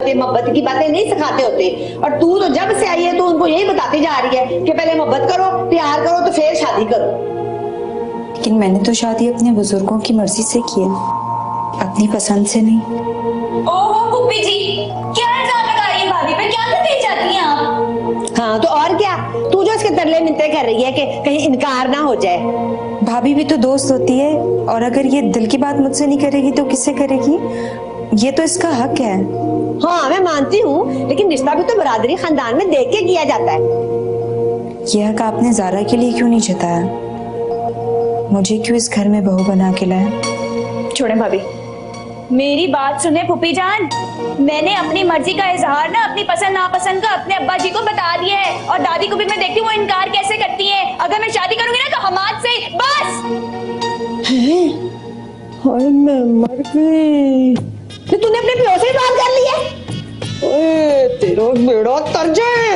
मोहब्बत की बातें नहीं सिखाते होते, और तू तो जब से आई है तो उनको यही बताती जा रही है कि पहले मोहब्बत करो, प्यार करो, तो फिर शादी करो। लेकिन मैंने तो शादी अपने बुजुर्गों की मर्जी से की है, अपनी पसंद से नहीं। ओहो पुप्पी जी, क्या इल्जाम लगा रही है भाभी पे? क्या नतीजा चाहती हैं आप? हाँ तो और क्या, तू जो इसके तरले मिन्नतें कर रही है कि कहीं इनकार ना हो जाए। भाभी भी तो दोस्त होती है, और अगर ये दिल की बात मुझसे नहीं करेगी तो किससे करेगी? ये तो इसका हक है। हाँ मैं मानती हूँ, लेकिन रिश्ता भी तो बरादरी खानदान में देख के किया जाता है। ये हक आपने ज़ारा के लिए क्यों नहीं जताया? मुझे क्यों इस घर में बहू बना के लाया? छोड़े भाभी, मेरी बात सुने पुप्पी जान, मैंने अपनी मर्जी का इजहार ना, अपनी पसंद नापसंद का अपने अब्बा जी को बता दिया है, और दादी को भी मैं देखती हूँ वो इनकार कैसे करती है। अगर मैं शादी करूंगी ना तो हमाद से बस। हाय मैं मर गई। तो तूने अपने प्यो से बात कर ली है? ओए तेरा बेड़ा तर जाए।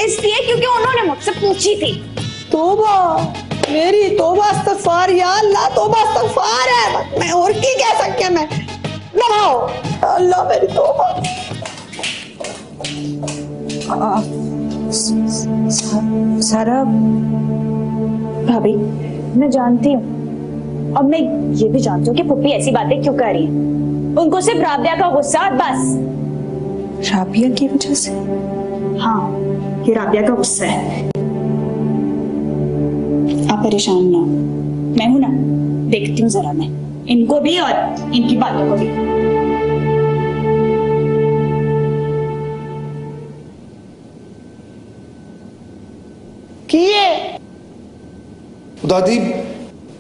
इसलिए क्योंकि उन्होंने मुझसे पूछी थी। तौबा, मेरी तौबा इस्तगफार, या अल्लाह तौबा इस्तगफार है। मैं और की कह सकती मैं लगाओ, अल्लाह मेरी तौबा। सारा भाभी मैं जानती हूँ, अब मैं ये भी जानती हूँ कि पुप्पी ऐसी बातें क्यों कर रही है। उनको सिर्फ राबिया का गुस्सा, बस। राबिया की वजह से? हाँ, ये राबिया का गुस्सा है। आप परेशान ना हो, मैं हूं ना, देखती हूँ जरा मैं इनको भी और इनकी बातों को भी। दादी,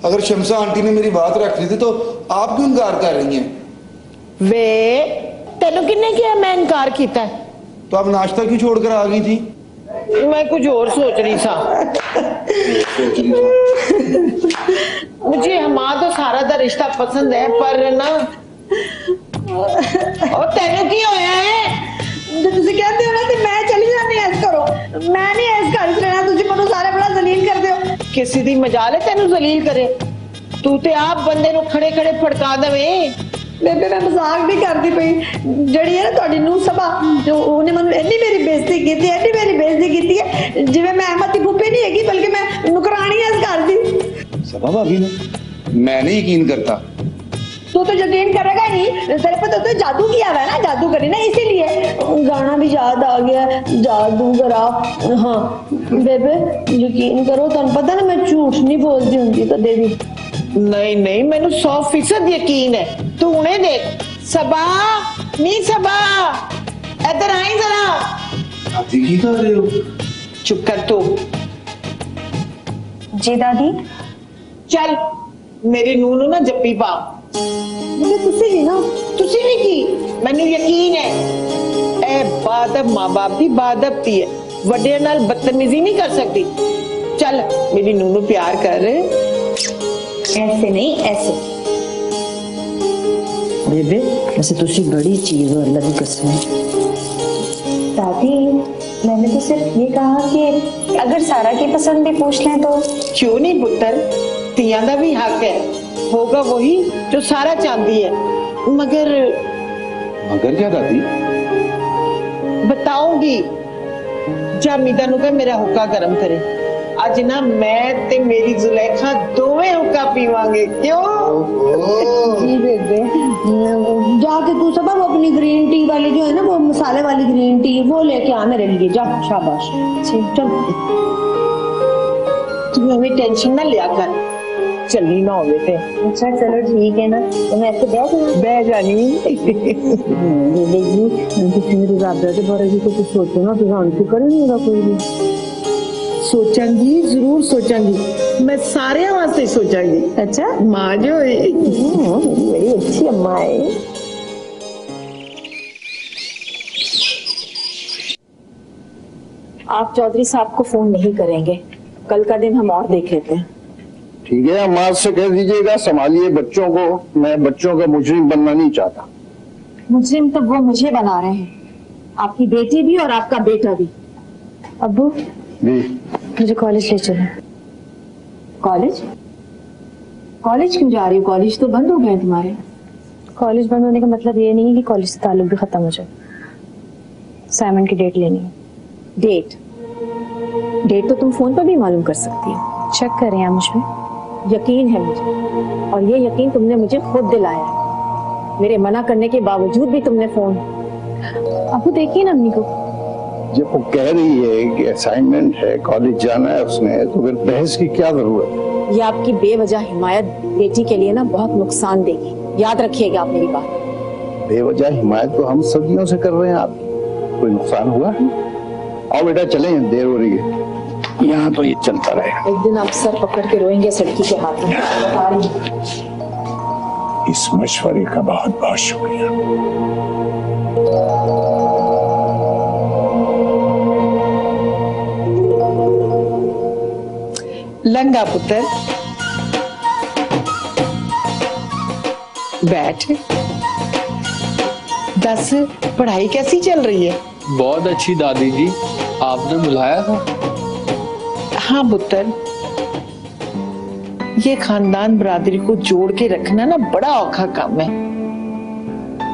अगर शमसा आंटी ने मेरी बात रख ली थी तो आप क्यों इनकार कर रही हैं? वे तेनों किन्ने किया मैं इनकार किया है? तो आप नाश्ता क्यों छोड़कर आ गई थी? मैं कुछ और सोच रही था। मुझे हमारा तो सारा दा रिश्ता पसंद है, पर ना और तेनों की होया है जो तुझे कहते हो ना कि मैं चली जानी ऐस करो, मैं नहीं ऐस कर रहना, तुझे मनो सारे बड़ा जलील कर दो। किसी दी मजाल है तेनों जलील करे? तू ते आप बंदे नु खड़े खड़े फड़का देवे। बेबे मैं मजाक नहीं करती पई, जड़ी है ना ਤੁਹਾਡੀ ਨੂੰ ਸਭਾ, जो ਉਹਨੇ ਮੈਨੂੰ ਇੰਨੀ ਮੇਰੀ ਬੇਇੱਜ਼ਤੀ ਕੀਤੀ ਹੈ, ਇੰਨੀ ਮੇਰੀ ਬੇਇੱਜ਼ਤੀ ਕੀਤੀ ਹੈ, ਜਿਵੇਂ ਮੈਂ ਅਹਿਮਦ ਦੀ ਫੁੱਫੀ नहीं हैगी बल्कि मैं नुकरानी है इस घर दी। सबा भाभी ने, मैं नहीं यकीन करता। तू तो यकीन करेगा नहीं, तेरे पे तो जादू किया हुआ है ना, जादू करी ना, इसीलिए गाना भी याद आ गया, जादू करा। हाँ बेबे यकीन करो, तुम पता ना मैं झूठ नहीं बोलती होंगी कदे भी। नहीं नहीं मैंने 100% यकीन है। तू उन्हें देख, सबा नी सबा इधर आई जरा। दादी की कर रहे हो? चुप कर तू। जी दादी। चल मेरी नूह नू ना जप्पी पा। मुझे तुसी नहीं ना, तुसी नहीं की, मैंने यकीन है। ए बादब माँ बाप की बादब थी है, वड्डे नाल बदतमीजी नहीं कर सकती। चल मेरी नूह नू प्यार कर, ऐसे नहीं ऐसे। बेबे वैसे तुसी बड़ी चीज हो, अल्लाह की कसम। दादी मैंने तो सिर्फ ये कहा कि अगर सारा की पसंद भी पूछ लें तो। क्यों नहीं पुत्र, तिया का भी हक है, होगा वही जो सारा चाहती है। मगर मगर क्या दादी? बताऊंगी जामिदा नु मेरा हुक्का गर्म करे। आज ना मैं ते मेरी जुलेखा दोवें हुक्का पीवांगे। क्यों? जी बेबे जाके तू सब अपनी ग्रीन टी वाली जो है ना, वो मसाले वाली ग्रीन टी वो लेके आ मेरे लिए, जा। शाबाश चल, तुम हमें टेंशन ना लिया कर, चलनी ना हो बेटे। अच्छा चलो ठीक है ना, तो मैं ऐसे बैठ जानी। मेरी राबिया के बारे में कुछ सोचो ना, तो आंटी करे नहीं होगा कोई भी। सोचांगी, जरूर सोचांगी, मैं सारे वास्ते सोचांगी। अच्छा माँ जो बड़ी अच्छी अम्मा है। आप चौधरी साहब को फोन नहीं करेंगे, कल का दिन हम और देख लेते हैं। ठीक है, अम्मा से कह दीजिएगा संभालिए बच्चों को, मैं बच्चों का मुजरिम बनना नहीं चाहता। मुजरिम तो वो मुझे बना रहे हैं, आपकी बेटी भी और आपका बेटा भी। अब्बू जी मुझे कॉलेज ले चलो। कॉलेज? कॉलेज क्यों जा रही हो? कॉलेज तो बंद हो गए तुम्हारे। कॉलेज बंद होने का मतलब ये नहीं है कि कॉलेज से ताल्लुक भी खत्म हो जाए। साइमन की डेट लेनी है। डेट तो तुम फोन पर भी मालूम कर सकती हो। चेक करें आप मुझ पे। यकीन है मुझे, और ये यकीन तुमने मुझे खुद दिलाया है। मेरे मना करने के बावजूद भी तुमने फोन। अब देखिए ना अम्मी को। जब वो कह रही है कि असाइनमेंट है, कॉलेज जाना है उसने, तो फिर बहस की क्या जरूरत? ये आपकी बेवजह हिमायत बेटी के लिए ना बहुत नुकसान देगी, याद रखिएगा आप मेरी बात। बेवजह हिमायत तो हम सदियों से कर रहे हैं आपकी, कोई नुकसान हुआ है? आओ बेटा चलें, देर हो रही है। यहाँ तो ये चलता रहेगा। एक दिन आप सर पकड़ के रोएंगे इस लड़की के हाथ में, बता रही हूँ। इस मशवरे का बहुत बहुत शुक्रिया। लंगा पुत्र, बैठ। दस, पढ़ाई कैसी चल रही है? बहुत अच्छी दादी जी, आपने बुलाया था? हाँ पुत्र, ये खानदान बरादरी को जोड़ के रखना ना बड़ा औखा काम है।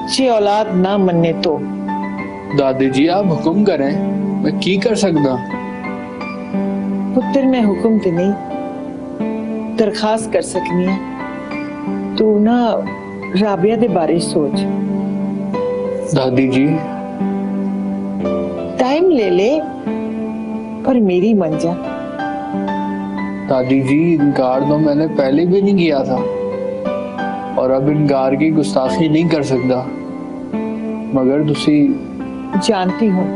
जे औलाद ना मन्ने तो। दादी जी आप हुक्म करें, मैं की कर सकता? पुत्र मैं हुक्म ते नहीं, दरखास्त कर सकनी है। तू ना राबिया दे बारे सोच। दादी जी टाइम ले ले, पर मेरी मन जा। दादी जी इनकार तो मैंने पहले भी नहीं किया था, और अब इनकार की गुस्ताखी नहीं कर सकता। मगर तुसी जानती हूँ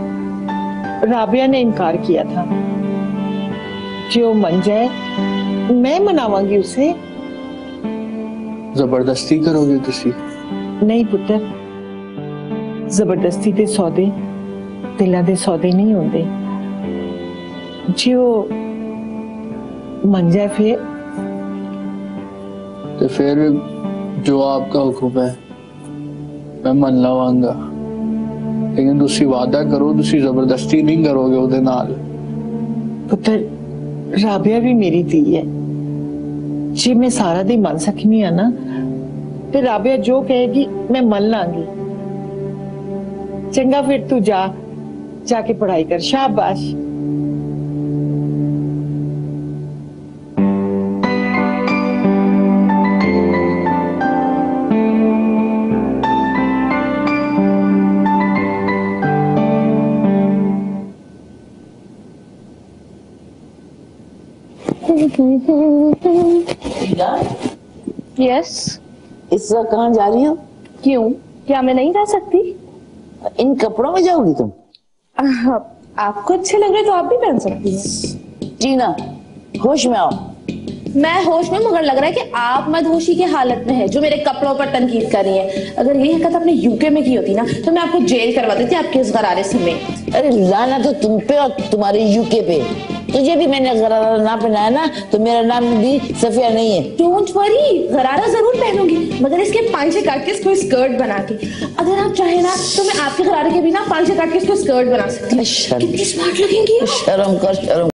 राबिया ने इनकार किया था। जो मन जाए मैं मनावांगी उसे। जबरदस्ती करोगे तुसी? नहीं पुत्र, जबरदस्ती दे सौदे दिला दे सौदे नहीं होंदे। जो मन जाए फिर जो आपका हुक्म है मैं मन लवांगा, लेकिन तुसी वादा करो तुसी जबरदस्ती नहीं करोगे उहदे नाल। पुत्र राबिया भी मेरी धी है। जे मैं सारा दिन मन सकनी है ना, फिर राबिया जो कहेगी मैं मन लांगी। चंगा फिर तू जाके पढ़ाई कर। शाबाश। यस। इस वक्त कहाँ जा रही हो? क्यों, क्या मैं नहीं जा सकती? इन कपड़ों में जाओगी तुम? आपको अच्छे लग रहे तो आप भी पहन सकती हैं। टीना होश में आओ। मैं होश में, मगर लग रहा है कि आप मदहोशी की हालत में है जो मेरे कपड़ों पर तनकीद कर रही है। अगर ये हरकत आपने यूके में की होती ना तो मैं आपको जेल करवा देती आपके इस गरारे समेत। अरे लाना तो तुम पे और तुम्हारे यूके पे। तुझे भी मैंने गरारा ना पहनाया ना तो मेरा नाम भी सफिया नहीं है। डोंट वरी, गरारा जरूर पहनूंगी, मगर इसके पांचे काट के इसको स्कर्ट बना के। अगर आप चाहे ना तो मैं आपके गरारे के भी ना पांचे काट के इसको स्कर्ट बना सकती हूँ। कितनी स्मार्ट लगेंगी। शर्म कर, शर्म।